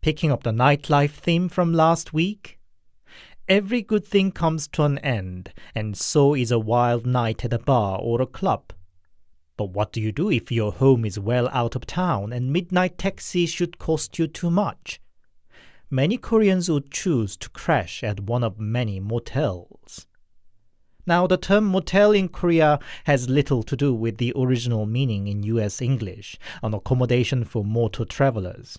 Picking up the nightlife theme from last week? Every good thing comes to an end, and so is a wild night at a bar or a club. But what do you do if your home is well out of town and midnight taxi should cost you too much? Many Koreans would choose to crash at one of many motels. Now, the term motel in Korea has little to do with the original meaning in US English, an accommodation for motor travelers.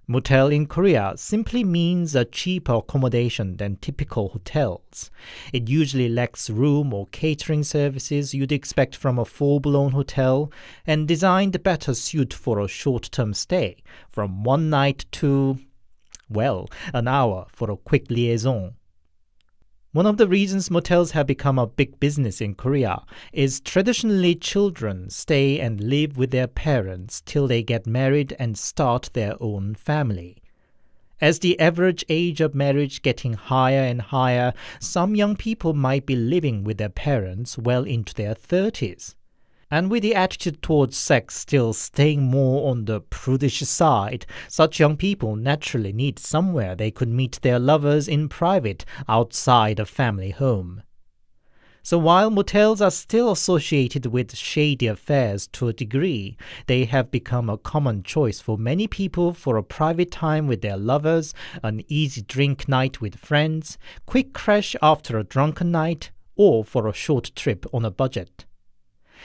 Motel in Korea simply means a cheaper accommodation than typical hotels. It usually lacks room or catering services you'd expect from a full-blown hotel and designed better suit for a short-term stay, from one night to, well, an hour for a quick liaison. One of the reasons motels have become a big business in Korea is traditionally children stay and live with their parents till they get married and start their own family. As the average age of marriage getting higher and higher, some young people might be living with their parents well into their 30s. And with the attitude towards sex still staying more on the prudish side, such young people naturally need somewhere they could meet their lovers in private outside a family home. So while motels are still associated with shady affairs to a degree, they have become a common choice for many people for a private time with their lovers, an easy drink night with friends, quick crash after a drunken night, or for a short trip on a budget.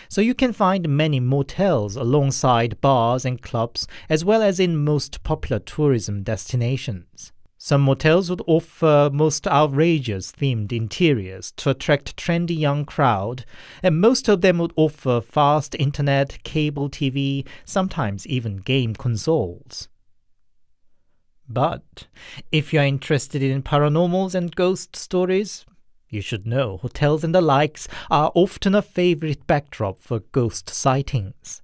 So you can find many motels alongside bars and clubs, as well as in most popular tourism destinations. Some motels would offer most outrageous themed interiors to attract trendy young crowd, and most of them would offer fast internet, cable TV, sometimes even game consoles. But if you are interested in paranormals and ghost stories, you should know hotels and the likes are often a favorite backdrop for ghost sightings.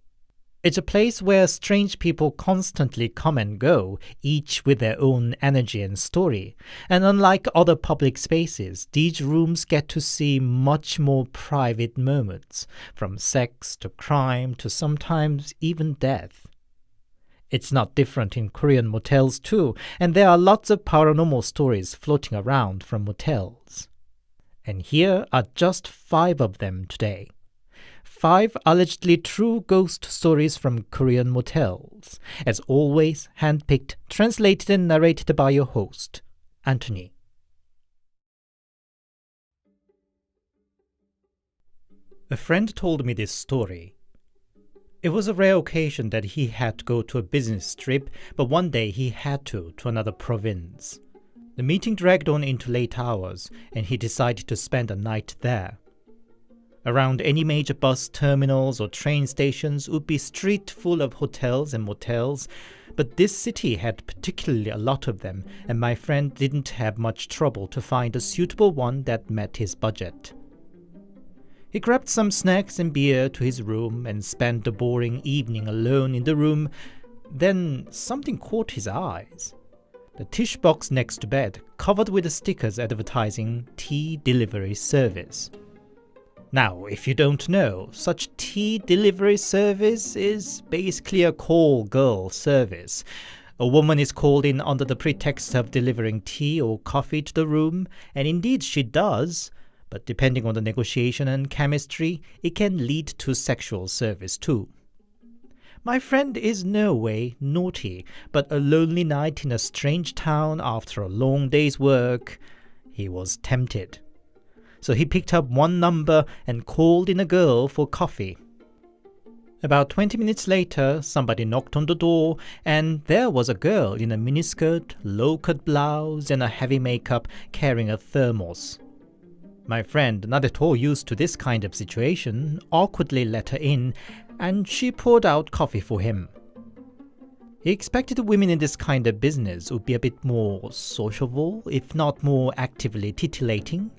It's a place where strange people constantly come and go, each with their own energy and story. And unlike other public spaces, these rooms get to see much more private moments, from sex to crime to sometimes even death. It's not different in Korean motels too, and there are lots of paranormal stories floating around from motels. And here are just 5 of them today. 5 allegedly true ghost stories from Korean motels. As always, handpicked, translated and narrated by your host, Anthony. A friend told me this story. It was a rare occasion that he had to go to a business trip, but one day he had to another province. The meeting dragged on into late hours, and he decided to spend a night there. Around any major bus terminals or train stations would be street full of hotels and motels, but this city had particularly a lot of them, and my friend didn't have much trouble to find a suitable one that met his budget. He grabbed some snacks and beer to his room and spent the boring evening alone in the room. Then something caught his eyes. The tissue box next to bed, covered with stickers advertising tea delivery service. Now, if you don't know, such tea delivery service is basically a call girl service. A woman is called in under the pretext of delivering tea or coffee to the room, and indeed she does, but depending on the negotiation and chemistry, it can lead to sexual service too. My friend is no way naughty, but a lonely night in a strange town after a long day's work, he was tempted. So he picked up one number and called in a girl for coffee. About 20 minutes later, somebody knocked on the door, and there was a girl in a miniskirt, low-cut blouse, and a heavy makeup carrying a thermos. My friend, not at all used to this kind of situation, awkwardly let her in, and she poured out coffee for him. He expected women in this kind of business would be a bit more sociable, if not more actively titillating.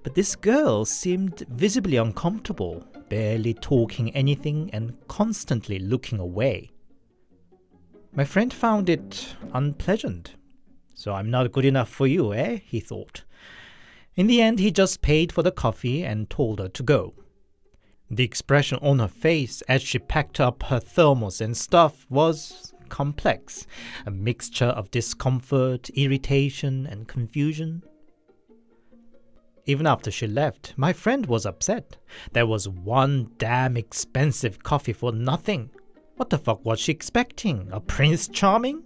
But this girl seemed visibly uncomfortable, barely talking anything and constantly looking away. My friend found it unpleasant. So I'm not good enough for you, eh? He thought. In the end, he just paid for the coffee and told her to go. The expression on her face as she packed up her thermos and stuff was complex, a mixture of discomfort, irritation, and confusion. Even after she left, my friend was upset. There was one damn expensive coffee for nothing. What the fuck was she expecting? A Prince Charming?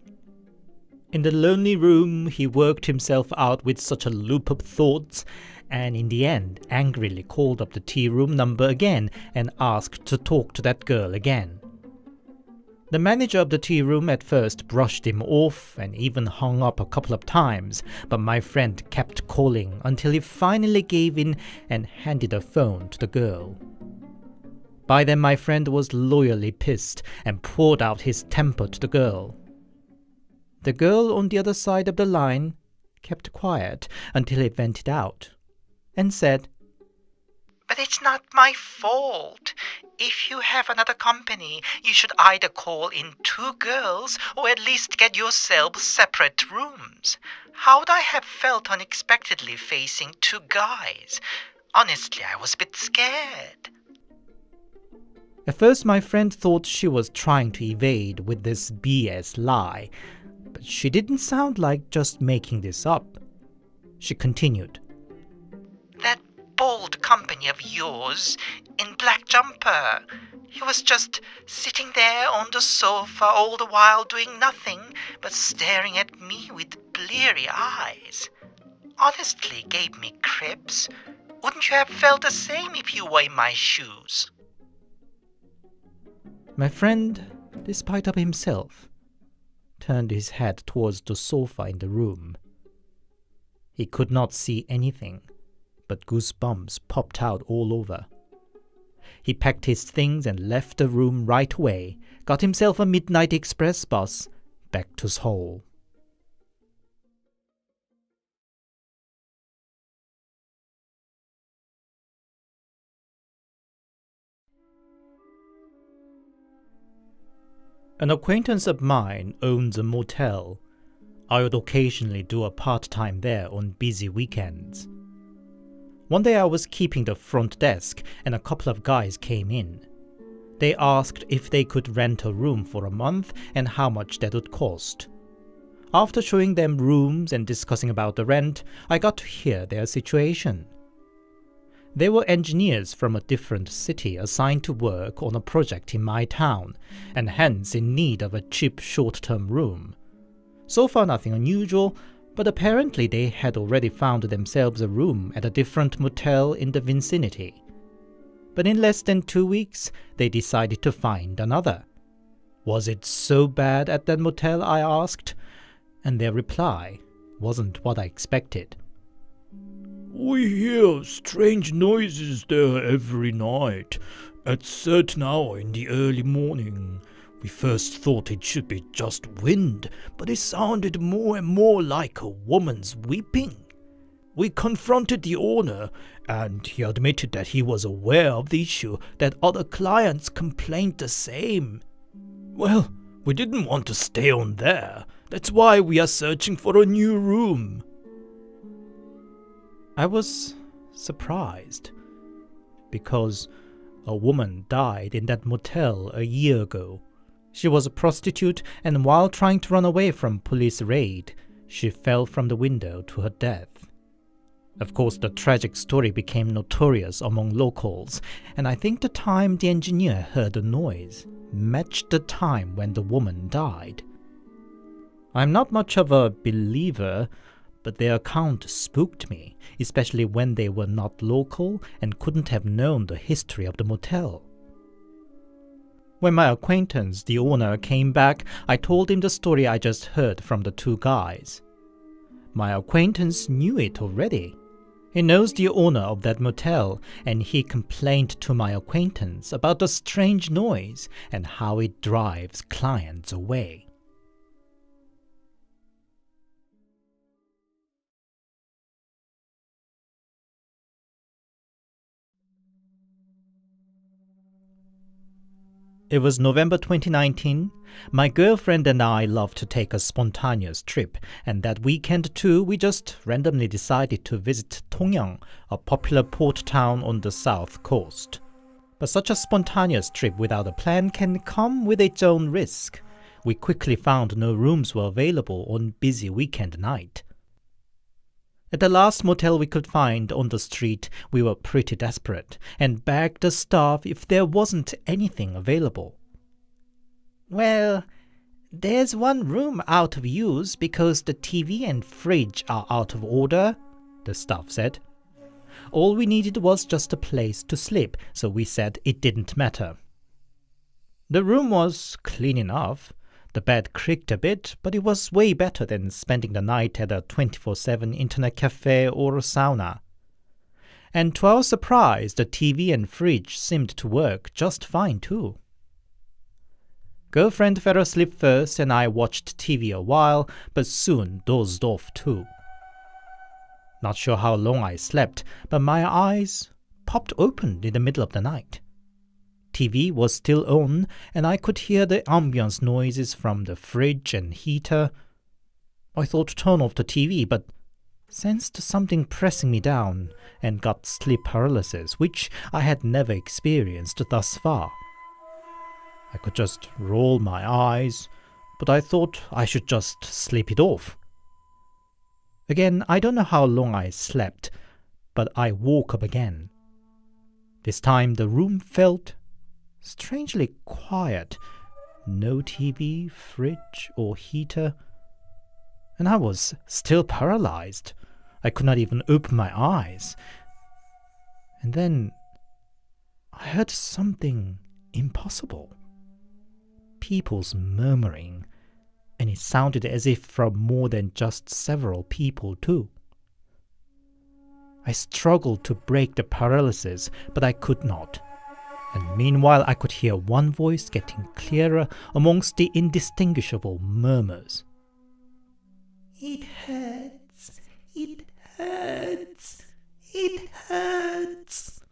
In the lonely room, he worked himself out with such a loop of thoughts, and in the end, angrily called up the tea room number again and asked to talk to that girl again. The manager of the tea room at first brushed him off and even hung up a couple of times, but my friend kept calling until he finally gave in and handed the phone to the girl. By then my friend was loyally pissed and poured out his temper to the girl. The girl on the other side of the line kept quiet until he vented out and said, "But it's not my fault. If you have another company, you should either call in 2 girls or at least get yourselves separate rooms. How would I have felt unexpectedly facing 2 guys? Honestly, I was a bit scared." At first, my friend thought she was trying to evade with this BS lie, but she didn't sound like just making this up. She continued, "That bold company of yours in black jumper. He was just sitting there on the sofa all the while doing nothing but staring at me with bleary eyes. Honestly gave me cribs. Wouldn't you have felt the same if you were in my shoes?" My friend, despite of himself, turned his head towards the sofa in the room. He could not see anything, but goosebumps popped out all over. He packed his things and left the room right away, got himself a midnight express bus back to Seoul. An acquaintance of mine owns a motel. I would occasionally do a part-time there on busy weekends. One day I was keeping the front desk and a couple of guys came in. They asked if they could rent a room for a month and how much that would cost. After showing them rooms and discussing about the rent, I got to hear their situation. They were engineers from a different city assigned to work on a project in my town, and hence in need of a cheap short-term room. So far nothing unusual, but apparently they had already found themselves a room at a different motel in the vicinity. But in less than 2 weeks, they decided to find another. Was it so bad at that motel, I asked, and their reply wasn't what I expected. "We hear strange noises there every night, at certain hour in the early morning. We first thought it should be just wind, but it sounded more and more like a woman's weeping. We confronted the owner, and he admitted that he was aware of the issue, that other clients complained the same. Well, we didn't want to stay on there. That's why we are searching for a new room." I was surprised, because a woman died in that motel a year ago. She was a prostitute, and while trying to run away from police raid, she fell from the window to her death. Of course, the tragic story became notorious among locals, and I think the time the engineer heard the noise matched the time when the woman died. I'm not much of a believer, but their account spooked me, especially when they were not local and couldn't have known the history of the motel. When my acquaintance, the owner, came back, I told him the story I just heard from the 2 guys. My acquaintance knew it already. He knows the owner of that motel, and he complained to my acquaintance about the strange noise and how it drives clients away. It was November 2019. My girlfriend and I love to take a spontaneous trip, and that weekend too, we just randomly decided to visit Tongyang, a popular port town on the south coast. But such a spontaneous trip without a plan can come with its own risk. We quickly found no rooms were available on busy weekend night. At the last motel we could find on the street, we were pretty desperate and begged the staff if there wasn't anything available. "Well, there's one room out of use because the TV and fridge are out of order," the staff said. All we needed was just a place to sleep, so we said it didn't matter. The room was clean enough. The bed creaked a bit, but it was way better than spending the night at a 24/7 internet cafe or a sauna. And to our surprise, the TV and fridge seemed to work just fine too. Girlfriend fell asleep first and I watched TV a while, but soon dozed off too. Not sure how long I slept, but my eyes popped open in the middle of the night. TV was still on, and I could hear the ambience noises from the fridge and heater. I thought to turn off the TV, but sensed something pressing me down and got sleep paralysis, which I had never experienced thus far. I could just roll my eyes, but I thought I should just sleep it off. Again, I don't know how long I slept, but I woke up again. This time the room felt strangely quiet. No TV, fridge, or heater. And I was still paralyzed. I could not even open my eyes. And then I heard something impossible. People's murmuring, and it sounded as if from more than just several people too. I struggled to break the paralysis, but I could not. And meanwhile I could hear one voice getting clearer amongst the indistinguishable murmurs. "It hurts, it hurts, it hurts."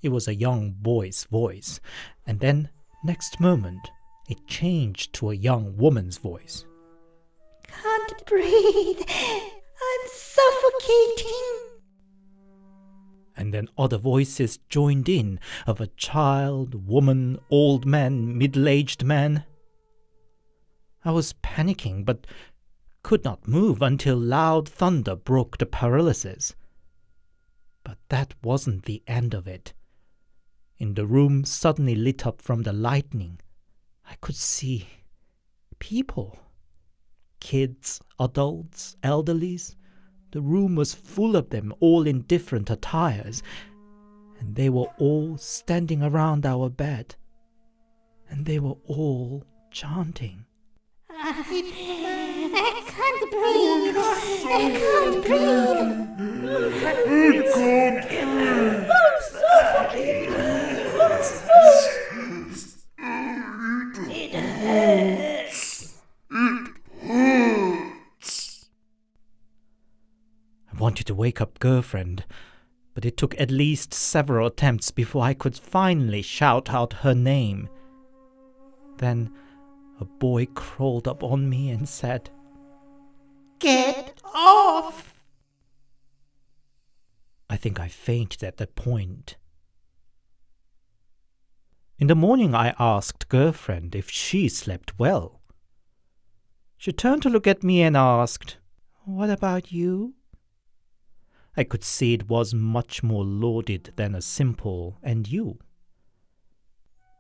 It was a young boy's voice, and then next moment it changed to a young woman's voice. "Can't breathe, I'm suffocating." And then other voices joined in, of a child, woman, old man, middle-aged man. I was panicking, but could not move until loud thunder broke the paralysis. But that wasn't the end of it. In the room suddenly lit up from the lightning, I could see people. Kids, adults, elderlies. The room was full of them, all in different attires, and they were all standing around our bed, and they were all chanting. "I can't breathe! I can't breathe! I'm suffocating! It hurts! I wanted to wake up girlfriend, but it took at least several attempts before I could finally shout out her name. Then a boy crawled up on me and said, "Get off!" I think I fainted at that point. In the morning I asked girlfriend if she slept well. She turned to look at me and asked, "What about you?" I could see it was much more loaded than a simple "and you."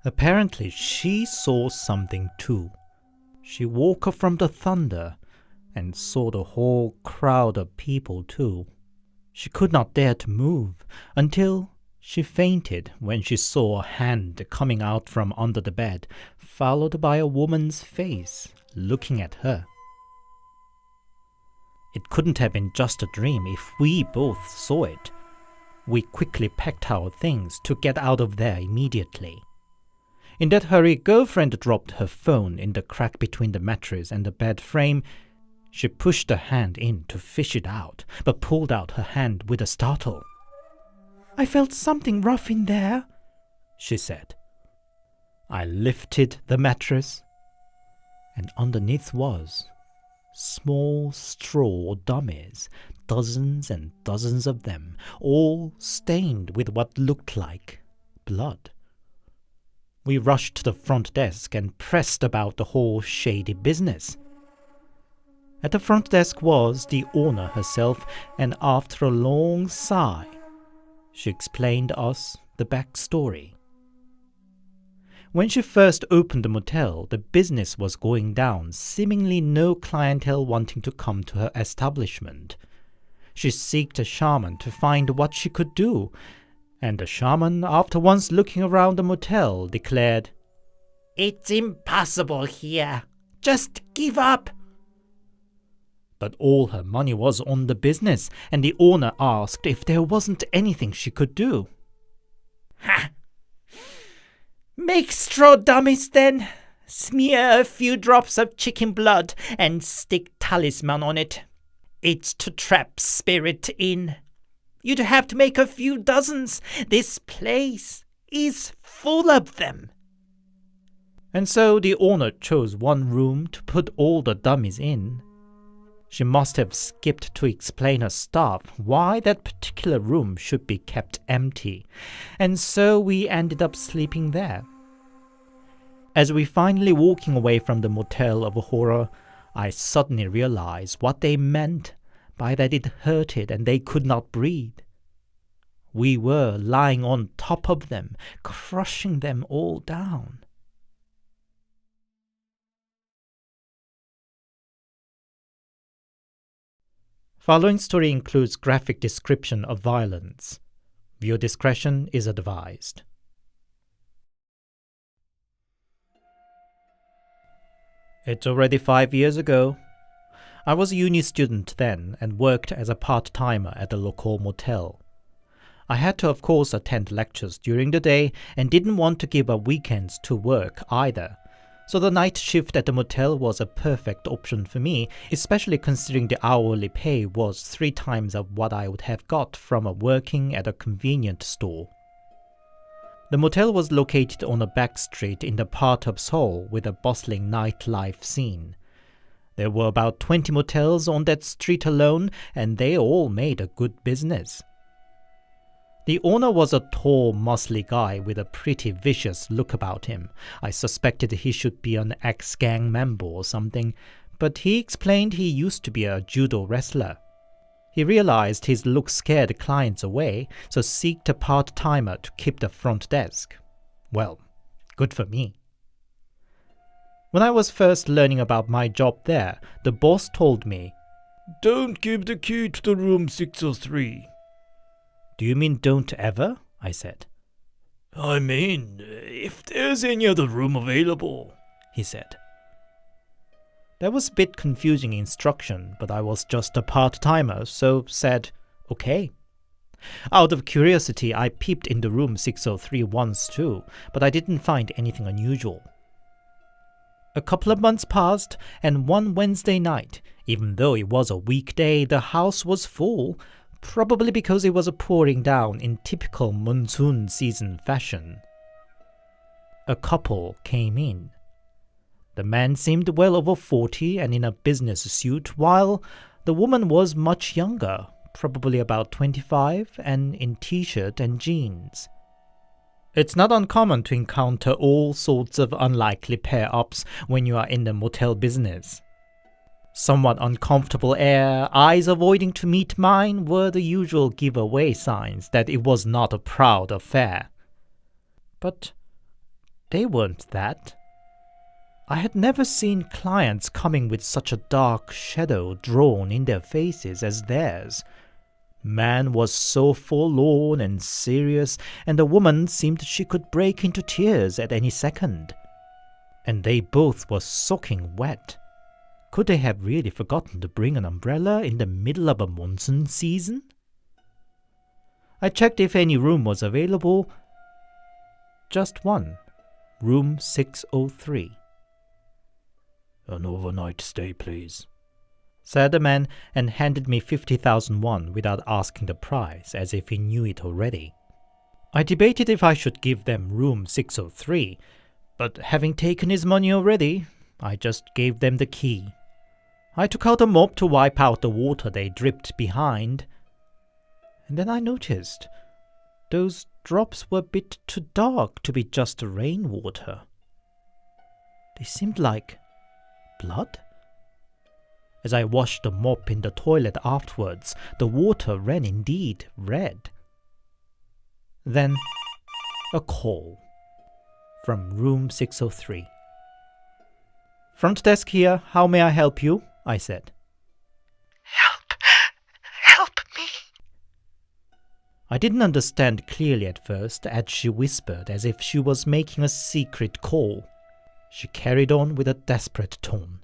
Apparently she saw something too. She woke up from the thunder and saw the whole crowd of people too. She could not dare to move until she fainted when she saw a hand coming out from under the bed, followed by a woman's face looking at her. It couldn't have been just a dream if we both saw it. We quickly packed our things to get out of there immediately. In that hurry, girlfriend dropped her phone in the crack between the mattress and the bed frame. She pushed her hand in to fish it out, but pulled out her hand with a startle. "I felt something rough in there," she said. I lifted the mattress, and underneath was small straw dummies, dozens and dozens of them, all stained with what looked like blood. We rushed to the front desk and pressed about the whole shady business. At the front desk was the owner herself, and after a long sigh, she explained us the backstory. When she first opened the motel, the business was going down, seemingly no clientele wanting to come to her establishment. She sought a shaman to find what she could do, and the shaman, after once looking around the motel, declared, "It's impossible here. Just give up." But all her money was on the business, and the owner asked if there wasn't anything she could do. "Ha! Make straw dummies then. Smear a few drops of chicken blood and stick talisman on it. It's to trap spirit in. You'd have to make a few dozens. This place is full of them." And so the owner chose one room to put all the dummies in. She must have skipped to explain her staff why that particular room should be kept empty, and so we ended up sleeping there. As we finally walking away from the motel of horror, I suddenly realized what they meant by that it hurted and they could not breathe. We were lying on top of them, crushing them all down. Following story includes graphic description of violence. Viewer discretion is advised. It's already 5 years ago. I was a uni student then and worked as a part-timer at the local motel. I had to, of course, attend lectures during the day and didn't want to give up weekends to work either. So the night shift at the motel was a perfect option for me, especially considering the hourly pay was 3 times of what I would have got from working at a convenience store. The motel was located on a back street in the part of Seoul with a bustling nightlife scene. There were about 20 motels on that street alone, and they all made a good business. The owner was a tall, muscly guy with a pretty vicious look about him. I suspected he should be an ex-gang member or something, but he explained he used to be a judo wrestler. He realized his look scared clients away, so sought a part-timer to keep the front desk. Well, good for me. When I was first learning about my job there, the boss told me, "Don't give the key to the room 603. "Do you mean don't ever?" I said. "I mean, if there's any other room available," he said. That was a bit confusing instruction, but I was just a part-timer, so said, okay. Out of curiosity, I peeped into room 603 once too, but I didn't find anything unusual. A couple of months passed, and one Wednesday night, even though it was a weekday, the house was full, probably because it was pouring down in typical monsoon season fashion. A couple came in. The man seemed well over 40 and in a business suit, while the woman was much younger, probably about 25, and in t-shirt and jeans. It's not uncommon to encounter all sorts of unlikely pair-ups when you are in the motel business. Somewhat uncomfortable air, eyes avoiding to meet mine were the usual giveaway signs that it was not a proud affair. But they weren't that. I had never seen clients coming with such a dark shadow drawn in their faces as theirs. Man was so forlorn and serious, and the woman seemed she could break into tears at any second. And they both were soaking wet. Could they have really forgotten to bring an umbrella in the middle of a monsoon season? I checked if any room was available. Just one. Room 603. "An overnight stay, please," said the man and handed me 50,000 won without asking the price, as if he knew it already. I debated if I should give them room 603, but having taken his money already, I just gave them the key. I took out a mop to wipe out the water they dripped behind, and then I noticed those drops were a bit too dark to be just rainwater. They seemed like blood. As I washed the mop in the toilet afterwards, the water ran indeed red. Then, a call from room 603. "Front desk here, how may I help you?" I said. Help me. I didn't understand clearly at first, as she whispered as if she was making a secret call. She carried on with a desperate tone.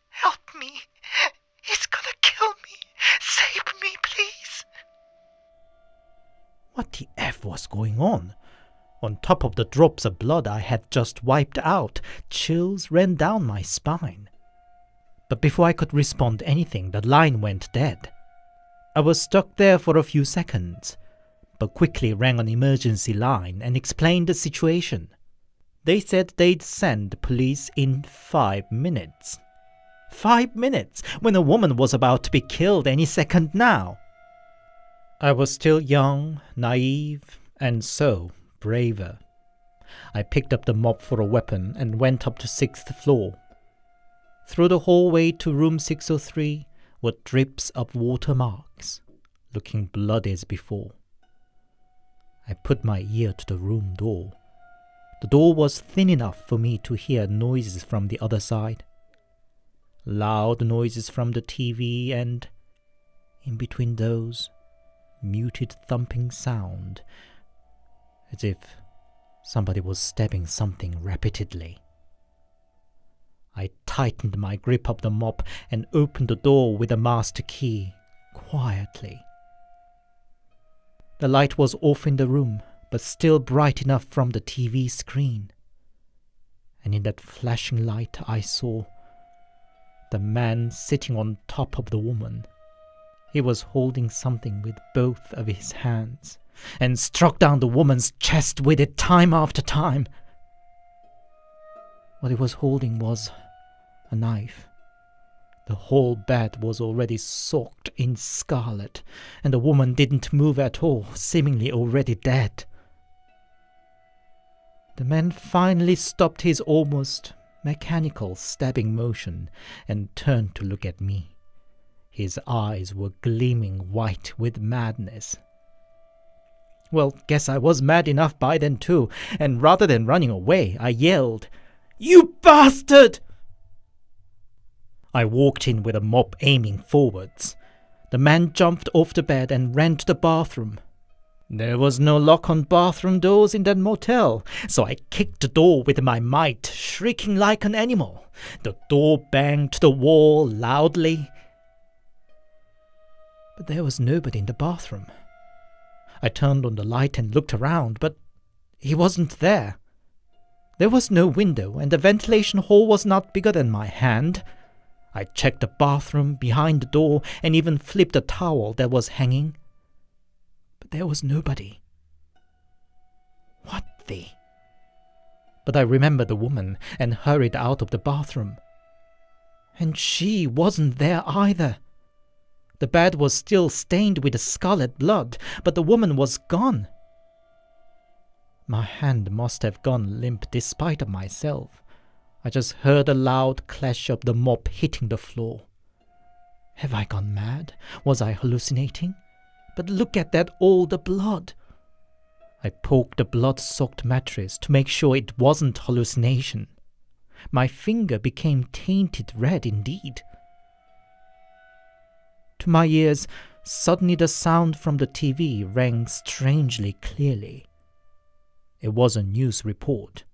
Help me. He's gonna kill me. Save me, please. What the F was going on? On top of the drops of blood I had just wiped out, chills ran down my spine. But before I could respond anything, the line went dead. I was stuck there for a few seconds, but quickly rang an emergency line and explained the situation. They said they'd send police in 5 minutes. 5 minutes, when a woman was about to be killed any second now. I was still young, naive, and so braver. I picked up the mop for a weapon and went up to 6th floor. Through the hallway to room 603 were drips of watermarks, looking bloody as before. I put my ear to the room door. The door was thin enough for me to hear noises from the other side. Loud noises from the TV and, in between those, muted thumping sound, as if somebody was stabbing something repeatedly. I tightened my grip of the mop and opened the door with a master key, quietly. The light was off in the room, but still bright enough from the TV screen. And in that flashing light I saw the man sitting on top of the woman. He was holding something with both of his hands, and struck down the woman's chest with it time after time. What he was holding was a knife. The whole bed was already soaked in scarlet, and the woman didn't move at all, seemingly already dead. The man finally stopped his almost mechanical stabbing motion and turned to look at me. His eyes were gleaming white with madness. Well, guess I was mad enough by then too, and rather than running away, I yelled, "You bastard!" I walked in with a mop aiming forwards. The man jumped off the bed and ran to the bathroom. There was no lock on bathroom doors in that motel, so I kicked the door with my might, shrieking like an animal. The door banged to the wall loudly. But there was nobody in the bathroom. I turned on the light and looked around, but he wasn't there. There was no window, and the ventilation hole was not bigger than my hand. I checked the bathroom behind the door and even flipped a towel that was hanging. But there was nobody. What the? But I remembered the woman and hurried out of the bathroom. And she wasn't there either. The bed was still stained with the scarlet blood, but the woman was gone. My hand must have gone limp despite of myself. I just heard a loud clash of the mop hitting the floor. Have I gone mad? Was I hallucinating? But look at that all the blood. I poked the blood-soaked mattress to make sure it wasn't hallucination. My finger became tainted red indeed. To my ears, suddenly the sound from the TV rang strangely clearly. It was a news report.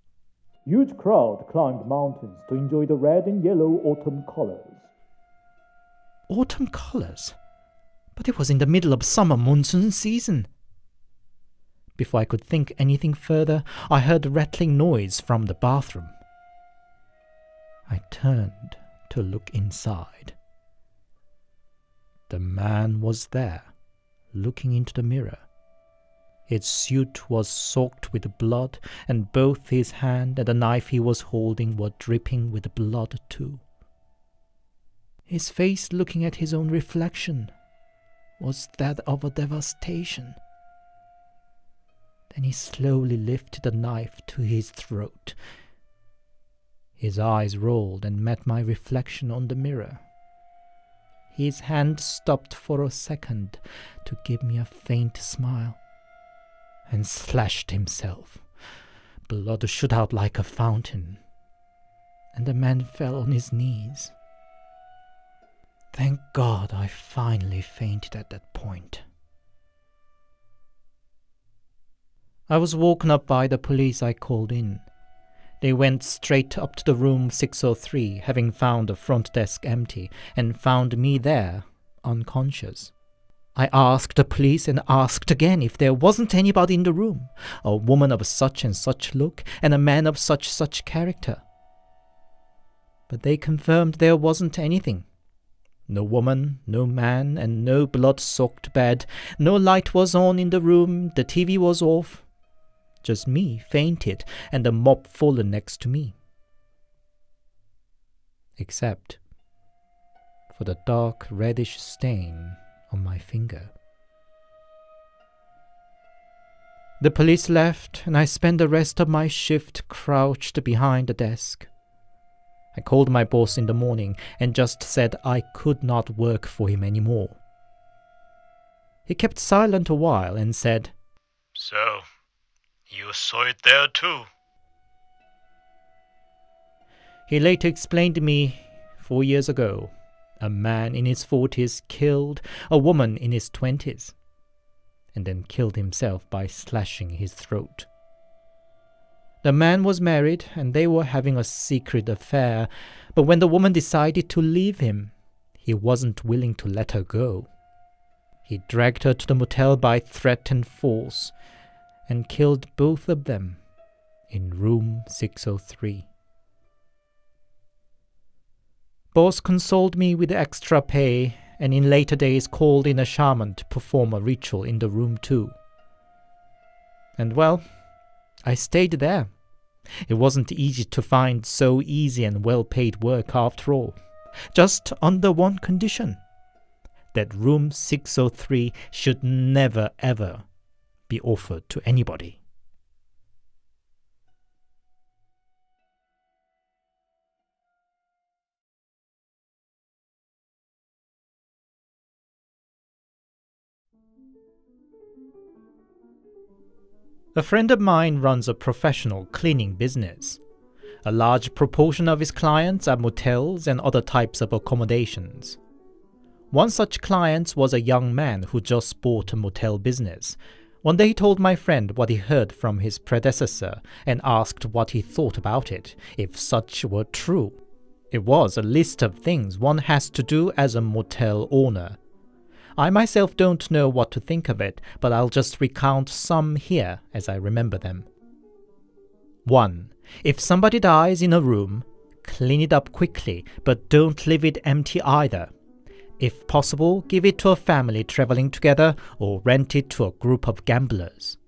Huge crowd climbed mountains to enjoy the red and yellow autumn colors. Autumn colors? But it was in the middle of summer monsoon season. Before I could think anything further, I heard a rattling noise from the bathroom. I turned to look inside. The man was there, looking into the mirror. His suit was soaked with blood, and both his hand and the knife he was holding were dripping with blood too. His face, looking at his own reflection, was that of a devastation. Then he slowly lifted the knife to his throat. His eyes rolled and met my reflection on the mirror. His hand stopped for a second to give me a faint smile, and slashed himself. Blood shot out like a fountain, and the man fell on his knees. Thank God I finally fainted at that point. I was woken up by the police I called in. They went straight up to the room 603, having found the front desk empty, and found me there, unconscious. I asked the police and asked again if there wasn't anybody in the room, a woman of such and such look, and a man of such character. But they confirmed there wasn't anything. No woman, no man, and no blood-soaked bed. No light was on in the room, the TV was off. Just me fainted and the mop fallen next to me. Except for the dark reddish stain on my finger. The police left and I spent the rest of my shift crouched behind the desk. I called my boss in the morning and just said I could not work for him anymore. He kept silent a while and said, "So, you saw it there too?" He later explained to me 4 years ago, a man in his 40s killed a woman in his 20s, and then killed himself by slashing his throat. The man was married and they were having a secret affair, but when the woman decided to leave him, he wasn't willing to let her go. He dragged her to the motel by threat and force, and killed both of them in room 603. Boss consoled me with extra pay, and in later days called in a shaman to perform a ritual in the room too. And well, I stayed there. It wasn't easy to find so easy and well-paid work after all, just under one condition: that room 603 should never ever be offered to anybody. A friend of mine runs a professional cleaning business. A large proportion of his clients are motels and other types of accommodations. One such client was a young man who just bought a motel business. One day he told my friend what he heard from his predecessor and asked what he thought about it, if such were true. It was a list of things one has to do as a motel owner. I myself don't know what to think of it, but I'll just recount some here as I remember them. 1. If somebody dies in a room, clean it up quickly, but don't leave it empty either. If possible, give it to a family traveling together or rent it to a group of gamblers.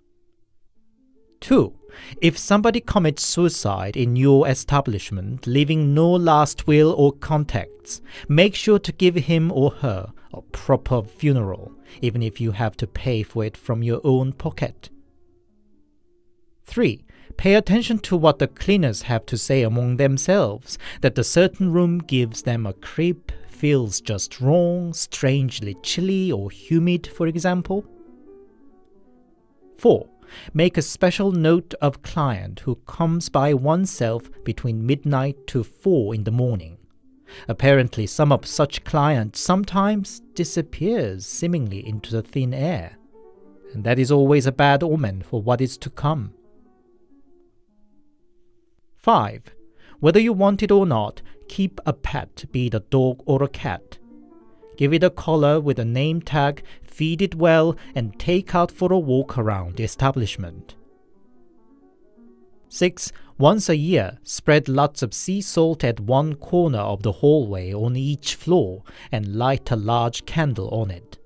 2. If somebody commits suicide in your establishment, leaving no last will or contacts, make sure to give him or her a proper funeral, even if you have to pay for it from your own pocket. 3. Pay attention to what the cleaners have to say among themselves, that a certain room gives them a creep, feels just wrong, strangely chilly or humid, for example. 4. Make a special note of client who comes by oneself between midnight to 4 in the morning. Apparently, some of such clients sometimes disappears seemingly into the thin air, and that is always a bad omen for what is to come. 5. Whether you want it or not, keep a pet, be it a dog or a cat. Give it a collar with a name tag, feed it well, and take out for a walk around the establishment. 6. Once a year, spread lots of sea salt at one corner of the hallway on each floor and light a large candle on it.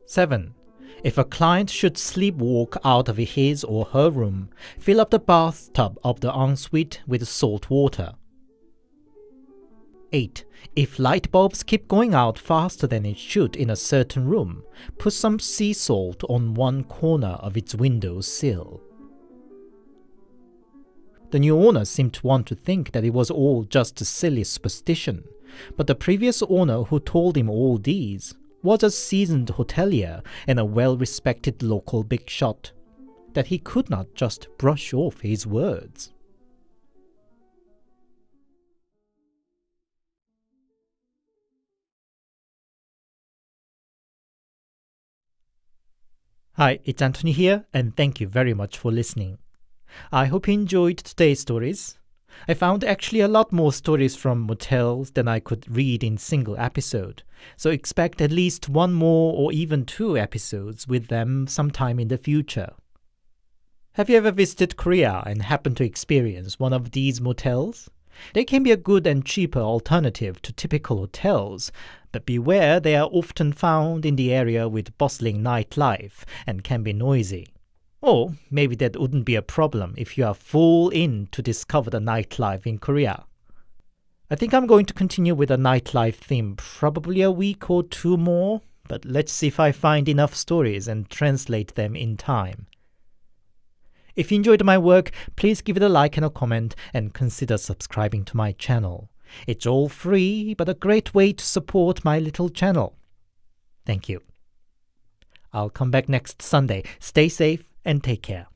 7. If a client should sleepwalk out of his or her room, fill up the bathtub of the ensuite with salt water. 8. If light bulbs keep going out faster than it should in a certain room, put some sea salt on one corner of its window sill. The new owner seemed to want to think that it was all just a silly superstition, but the previous owner who told him all these was a seasoned hotelier and a well-respected local big shot, that he could not just brush off his words. Hi, it's Anthony here, and thank you very much for listening. I hope you enjoyed today's stories. I found actually a lot more stories from Motels than I could read in single episode, so expect at least one more or even 2 episodes with them sometime in the future. Have you ever visited Korea and happened to experience one of these motels? They can be a good and cheaper alternative to typical hotels, but beware, they are often found in the area with bustling nightlife and can be noisy. Or maybe that wouldn't be a problem if you are full in to discover the nightlife in Korea. I think I'm going to continue with a nightlife theme probably a week or 2 more, but let's see if I find enough stories and translate them in time. If you enjoyed my work, please give it a like and a comment and consider subscribing to my channel. It's all free, but a great way to support my little channel. Thank you. I'll come back next Sunday. Stay safe and take care.